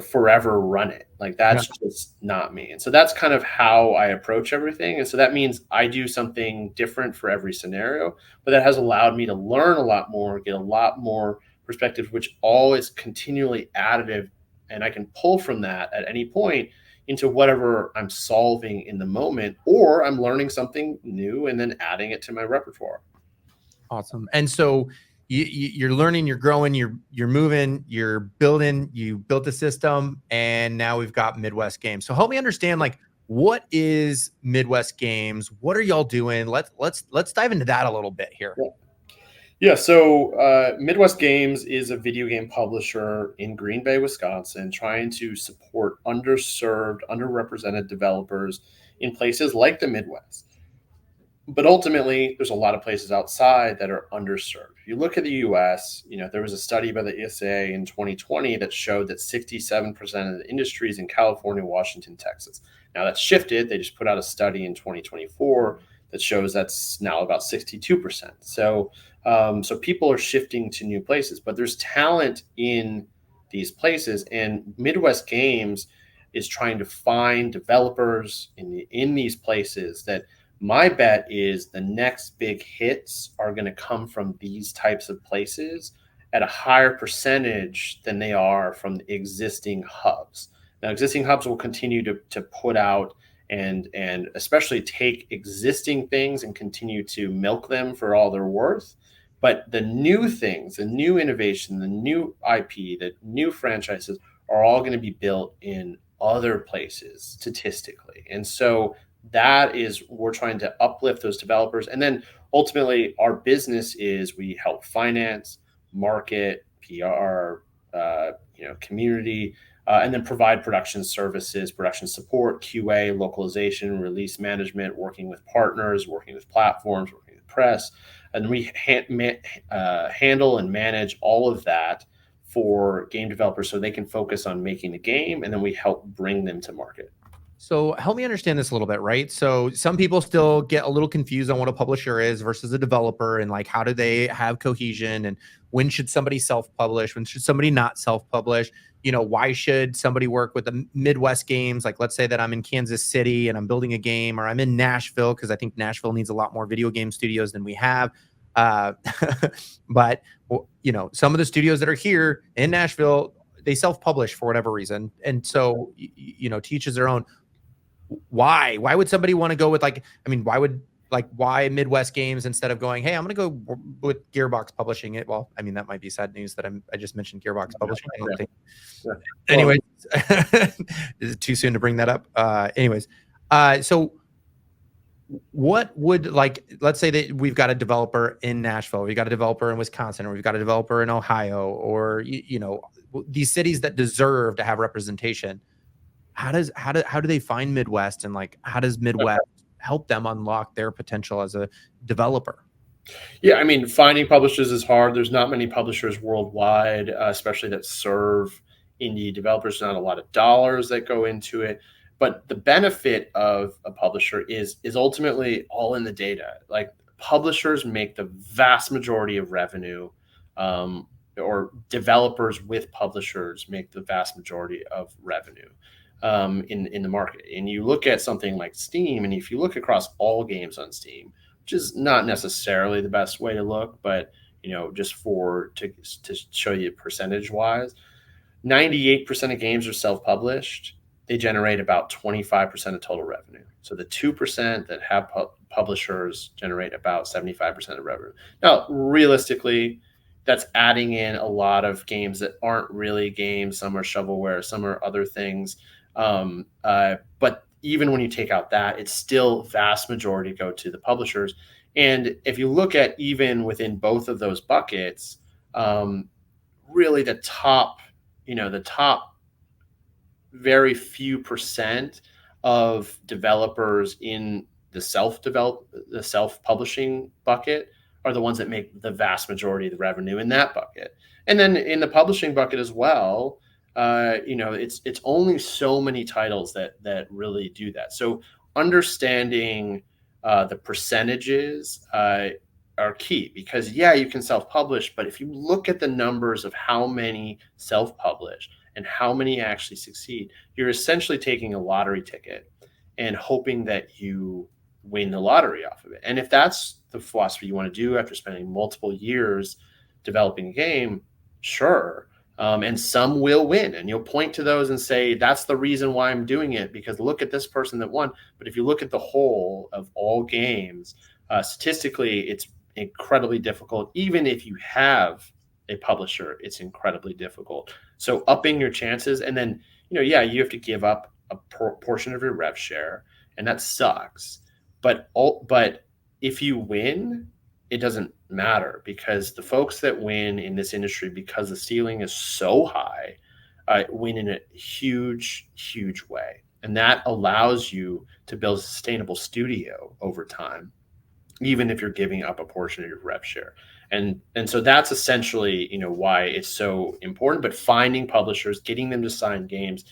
forever run it. Like that's just not me. And so that's kind of how I approach everything. And so that means I do something different for every scenario, but that has allowed me to learn a lot more, get a lot more perspective, which all is continually additive. And I can pull from that at any point into whatever I'm solving in the moment, or I'm learning something new and then adding it to my repertoire. Awesome. And so you're learning, you're growing, you're moving, you're building, you built a system, and now we've got Midwest Games. So help me understand, like, what is Midwest Games? What are y'all doing? Let's dive into that a little bit here. Yeah. Yeah, so Midwest Games is a video game publisher in Green Bay, Wisconsin, trying to support underserved, underrepresented developers in places like the Midwest. But ultimately, there's a lot of places outside that are underserved. If you look at the US, there was a study by the ESA in 2020 that showed that 67% of the industry is in California, Washington, Texas. Now that's shifted. They just put out a study in 2024 that shows that's now about 62%. So people are shifting to new places, but there's talent in these places, and Midwest Games is trying to find developers in these places that my bet is the next big hits are going to come from these types of places at a higher percentage than they are from the existing hubs. Now, existing hubs will continue to put out and especially take existing things and continue to milk them for all they're worth. But the new things, the new innovation, the new IP, the new franchises are all going to be built in other places statistically. And so that is, we're trying to uplift those developers. And then ultimately our business is we help finance, market, PR, community, and then provide production services, production support, QA, localization, release management, working with partners, working with platforms, working with press. And we handle and manage all of that for game developers so they can focus on making the game, and then we help bring them to market. So help me understand this a little bit, right? So some people still get a little confused on what a publisher is versus a developer, and like, how do they have cohesion, and when should somebody self-publish, when should somebody not self-publish? Why should somebody work with the Midwest Games? Like, let's say that I'm in Kansas City and I'm building a game, or I'm in Nashville, because I think Nashville needs a lot more video game studios than we have. But some of the studios that are here in Nashville, they self-publish for whatever reason, and so teaches their own. Why would somebody want to go with, like, I mean, why Midwest Games instead of going, hey, I'm going to go with Gearbox publishing it? Well, I mean, that might be sad news that I just mentioned Gearbox publishing. I don't think. Yeah. Anyway, is it too soon to bring that up? So what would, like, let's say that we've got a developer in Nashville, we've got a developer in Wisconsin, or we've got a developer in Ohio, or these cities that deserve to have representation. How do they find Midwest, and like, how does Midwest help them unlock their potential as a developer? Yeah, I mean, finding publishers is hard. There's not many publishers worldwide, especially that serve indie developers. Not a lot of dollars that go into it. But the benefit of a publisher is ultimately all in the data. Like, publishers make the vast majority of revenue, or developers with publishers make the vast majority of revenue in the market. And you look at something like Steam, and if you look across all games on Steam, which is not necessarily the best way to look, but just to show you percentage wise, 98% of games are self-published. They generate about 25% of total revenue. So the 2% that have publishers generate about 75% of revenue. Now, realistically, that's adding in a lot of games that aren't really games. Some are shovelware, some are other things. But even when you take out that, it's still vast majority go to the publishers. And if you look at even within both of those buckets, really the top very few percent of developers in the self-publishing bucket are the ones that make the vast majority of the revenue in that bucket. And then in the publishing bucket as well, it's only so many titles that really do that. So understanding the percentages are key, because you can self-publish, but if you look at the numbers of how many self-publish and how many actually succeed, you're essentially taking a lottery ticket and hoping that you win the lottery off of it. And if that's the philosophy you want to do after spending multiple years developing a game, sure. And some will win, and you'll point to those and say, that's the reason why I'm doing it, because look at this person that won. But if you look at the whole of all games, statistically, incredibly difficult. Even if you have a publisher, it's incredibly difficult. So upping your chances, and then yeah, you have to give up a portion of your rev share, and that sucks. But if you win, it doesn't matter, because the folks that win in this industry, because the ceiling is so high, win in a huge, huge way. And that allows you to build a sustainable studio over time, even if you're giving up a portion of your rev share. And so that's essentially, why it's so important. But finding publishers, getting them to sign games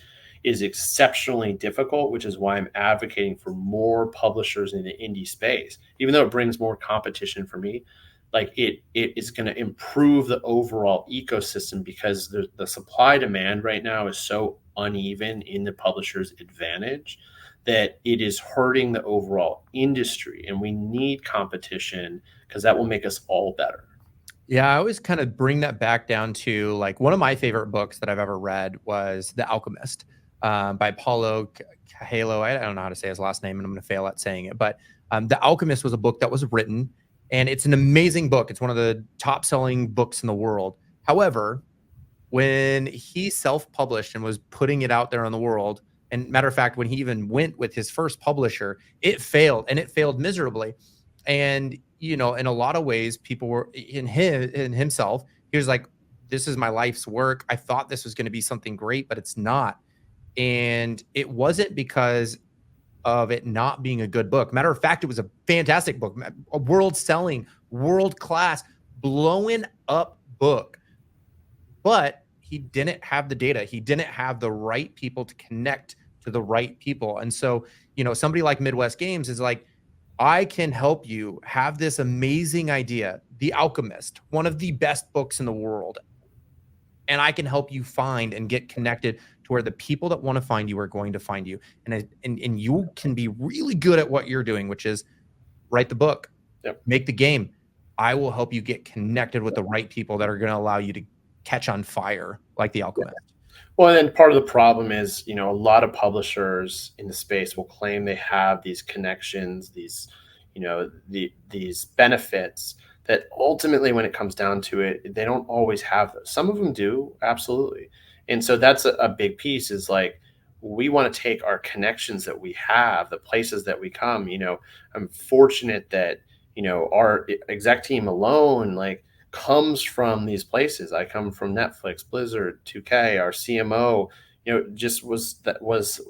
is exceptionally difficult, which is why I'm advocating for more publishers in the indie space. Even though it brings more competition for me, like it is going to improve the overall ecosystem, because the supply demand right now is so uneven in the publisher's advantage that it is hurting the overall industry. And we need competition, because that will make us all better. Yeah, I always kind of bring that back down to, like, one of my favorite books that I've ever read was The Alchemist, by Paulo Coelho. I don't know how to say his last name, and I'm going to fail at saying it. But The Alchemist was a book that was written, and it's an amazing book. It's one of the top-selling books in the world. However, when he self-published and was putting it out there in the world, and matter of fact, when he even went with his first publisher, it failed, and it failed miserably. And in a lot of ways, people were in himself. He was like, "This is my life's work. I thought this was going to be something great, but it's not." And it wasn't because of it not being a good book. Matter of fact, it was a fantastic book, a world-selling, world-class, blowing up book. But he didn't have the data. He didn't have the right people to connect to the right people. And so, somebody like Midwest Games is like, I can help you have this amazing idea, The Alchemist, one of the best books in the world. And I can help you find and get connected to where the people that want to find you are going to find you. And you can be really good at what you're doing, which is write the book, Yep. make the game. I will help you get connected with the right people that are going to allow you to catch on fire like The Alchemist. Well, and then part of the problem is, a lot of publishers in the space will claim they have these connections, these, these benefits, that ultimately, when it comes down to it, they don't always have those. Some of them do, absolutely. And so that's a big piece, is like, we want to take our connections that we have, the places that we come. I'm fortunate that, our exec team alone, like, comes from these places. I come from Netflix, Blizzard, 2K. Our CMO, just was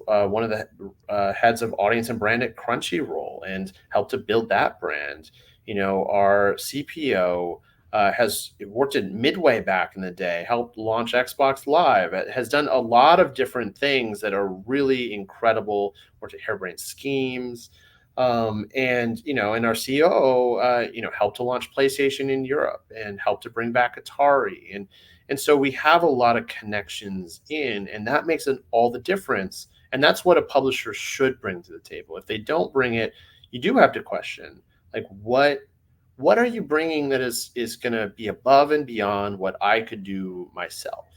one of the heads of audience and brand at Crunchyroll, and helped to build that brand. Our CPO has worked at Midway back in the day, helped launch Xbox Live, has done a lot of different things that are really incredible. Worked at Harebrained Schemes. And our COO, helped to launch PlayStation in Europe, and helped to bring back Atari, and so we have a lot of connections and that makes all the difference. And that's what a publisher should bring to the table. If they don't bring it, you do have to question, like, what are you bringing that is going to be above and beyond what I could do myself,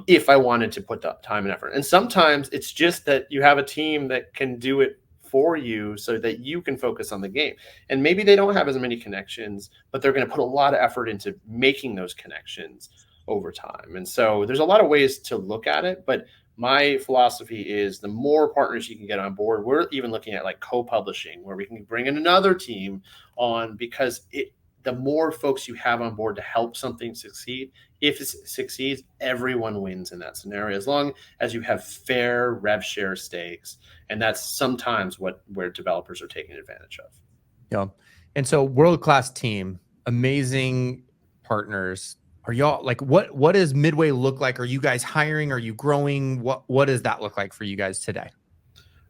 if I wanted to put the time and effort. And sometimes it's just that you have a team that can do it for you, so that you can focus on the game. And maybe they don't have as many connections, but they're going to put a lot of effort into making those connections over time. And so there's a lot of ways to look at it, but my philosophy is, the more partners you can get on board. We're even looking at like co-publishing, where we can bring in another team on, because the more folks you have on board to help something succeed, if it succeeds, everyone wins in that scenario, as long as you have fair rev share stakes. And that's sometimes where developers are taking advantage of. Yeah. And so, world-class team, amazing partners. Are y'all like, what does Midway look like? Are you guys hiring? Are you growing? What does that look like for you guys today?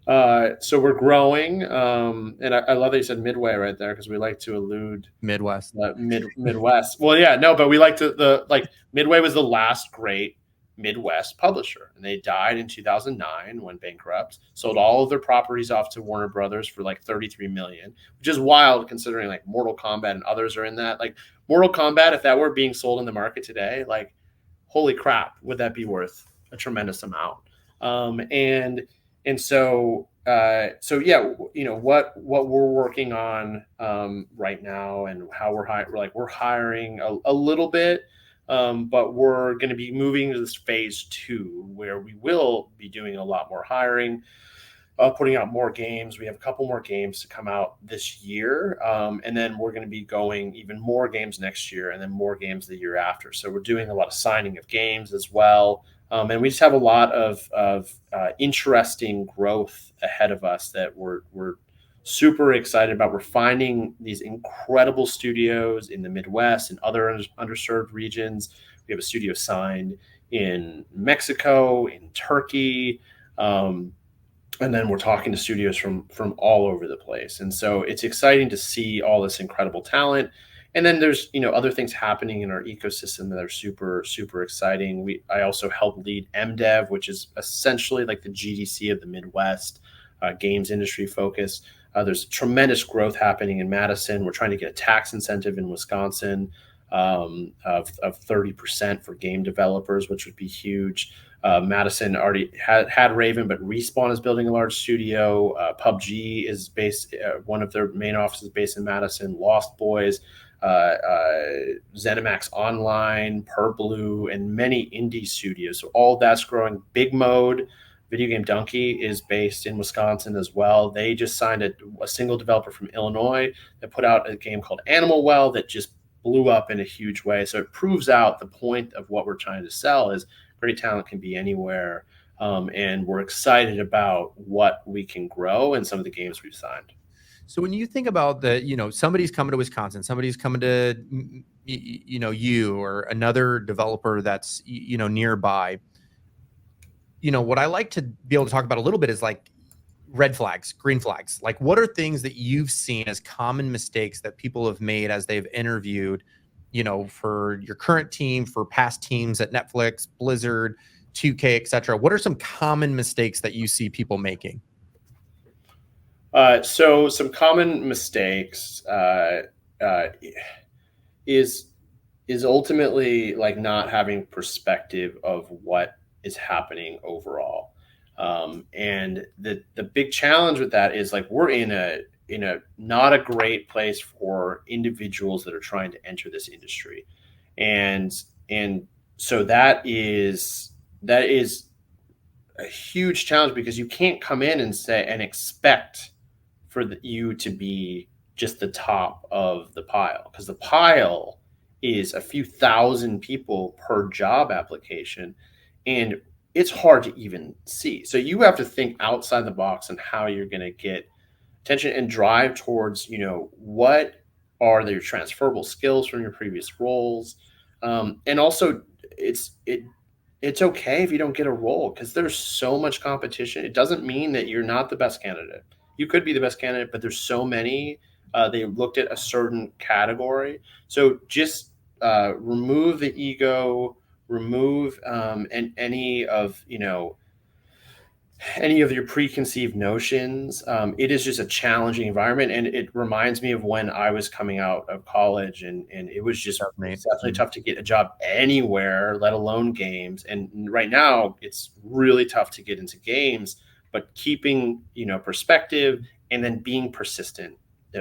So we're growing, and I love that you said Midway right there, because we like to allude Midwest. Midwest. Well, yeah, no, but we like to Midway was the last great Midwest publisher, and they died in 2009, went bankrupt, sold all of their properties off to Warner Brothers for like 33 million, which is wild considering like Mortal Kombat and others are in that. Like Mortal Kombat, if that were being sold in the market today, like, holy crap, would that be worth a tremendous amount. And And so yeah, what we're working on right now, and how we're hiring a little bit, but we're going to be moving to this phase two where we will be doing a lot more hiring, putting out more games. We have a couple more games to come out this year, and then we're going to be going even more games next year, and then more games the year after. So we're doing a lot of signing of games as well, and we just have a lot of interesting growth ahead of us that we're super excited about. We're finding these incredible studios in the Midwest and other underserved regions. We have a studio signed in Mexico, in Turkey. And then we're talking to studios from all over the place, and so it's exciting to see all this incredible talent. And then there's other things happening in our ecosystem that are super exciting. I also help lead MDev, which is essentially like the GDC of the Midwest, games industry focus. There's tremendous growth happening in Madison. We're trying to get a tax incentive in Wisconsin, of 30% for game developers, which would be huge. Madison already had Raven, but Respawn is building a large studio. PUBG is based, one of their main offices based in Madison. Lost Boys, ZeniMax Online, Purblue, and many indie studios. So all that's growing. Big Mode, Video Game Donkey, is based in Wisconsin as well. They just signed a single developer from Illinois that put out a game called Animal Well that just blew up in a huge way. So it proves out the point of what we're trying to sell is great talent can be anywhere. And we're excited about what we can grow and some of the games we've signed. So when you think about somebody's coming to Wisconsin, somebody's coming to, you or another developer that's, nearby, what I like to be able to talk about a little bit is like red flags, green flags. Like, what are things that you've seen as common mistakes that people have made as they've interviewed, for your current team, for past teams at Netflix, Blizzard, 2K, etc.? What are some common mistakes that you see people making? So some common mistakes is ultimately like not having perspective of what is happening overall. And the big challenge with that is like we're in a not a great place for individuals that are trying to enter this industry, and so that is a huge challenge, because you can't come in and say and expect for you to be just the top of the pile, because the pile is a few thousand people per job application, and it's hard to even see. So you have to think outside the box on how you're going to get attention and drive towards, what are their transferable skills from your previous roles. And also it's okay if you don't get a role, because there's so much competition. It doesn't mean that you're not the best candidate. You could be the best candidate, but there's so many. They looked at a certain category. So just remove the ego, remove and any of your preconceived notions. It is just a challenging environment, and it reminds me of when I was coming out of college, and it was just exceptionally tough to get a job anywhere, let alone games. And right now, it's really tough to get into games. But keeping perspective and then being persistent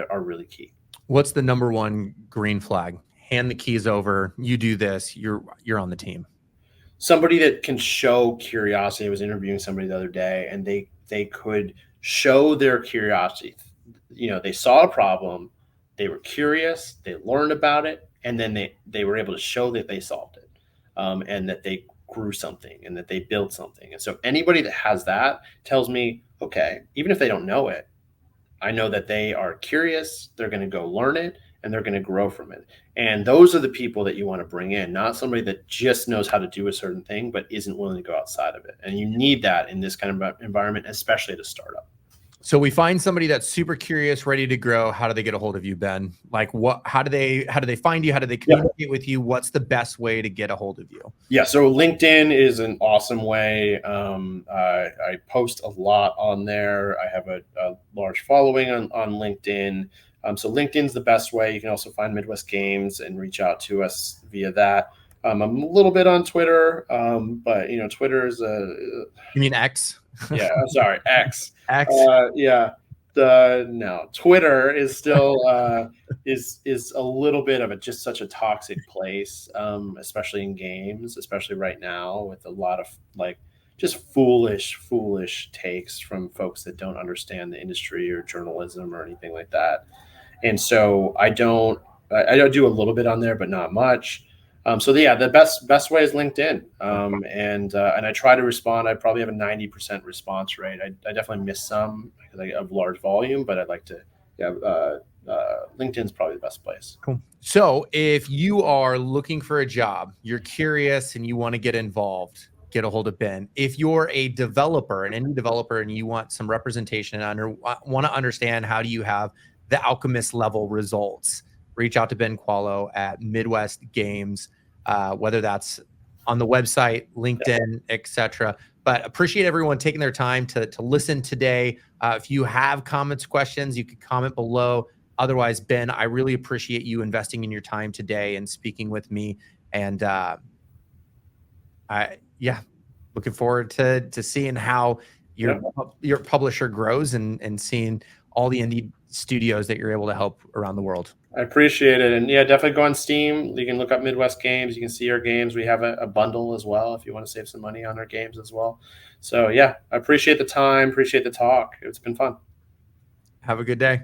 are really key. What's the number one green flag? Hand the keys over. You do this. You're on the team. Somebody that can show curiosity. I was interviewing somebody the other day, and they could show their curiosity. They saw a problem, they were curious, they learned about it, and then they were able to show that they solved it, and that they grew something and that they built something. And so anybody that has that tells me, okay, even if they don't know it, I know that they are curious, they're going to go learn it, and they're going to grow from it. And those are the people that you want to bring in, not somebody that just knows how to do a certain thing, but isn't willing to go outside of it. And you need that in this kind of environment, especially at a startup. So we find somebody that's super curious, ready to grow. How do they get a hold of you, Ben? Like how do they find you? How do they communicate with you? What's the best way to get a hold of you? Yeah. So LinkedIn is an awesome way. I post a lot on there. I have a large following on LinkedIn. So LinkedIn's the best way. You can also find Midwest Games and reach out to us via that. I'm a little bit on Twitter, but Twitter is a You mean X? yeah. Sorry, X. X. Yeah. The no, Twitter is still is a little bit of just such a toxic place, especially in games, especially right now with a lot of like just foolish takes from folks that don't understand the industry or journalism or anything like that. And so I don't do a little bit on there, but not much. So yeah, the best way is LinkedIn, and I try to respond. I probably have a 90% response rate. I definitely miss some because I have large volume, but I'd like to. Yeah, LinkedIn's probably the best place. Cool. So if you are looking for a job, you're curious and you want to get involved, get a hold of Ben. If you're a developer, an indie developer, and you want some representation and want to understand how do you have the alchemist level results, reach out to Ben Kvalo at Midwest Games, whether that's on the website, LinkedIn, etc. But appreciate everyone taking their time to listen today. If you have comments, questions, you could comment below. Otherwise, Ben, I really appreciate you investing in your time today and speaking with me. And yeah, looking forward to seeing how Yeah, your publisher grows and seeing all the indie studios that you're able to help around the world. I appreciate it, and yeah, definitely go on Steam. You can look up Midwest Games. You can see our games. We have a bundle as well if you want to save some money on our games as well. So yeah, I appreciate the time. Appreciate the talk. It's been fun. Have a good day.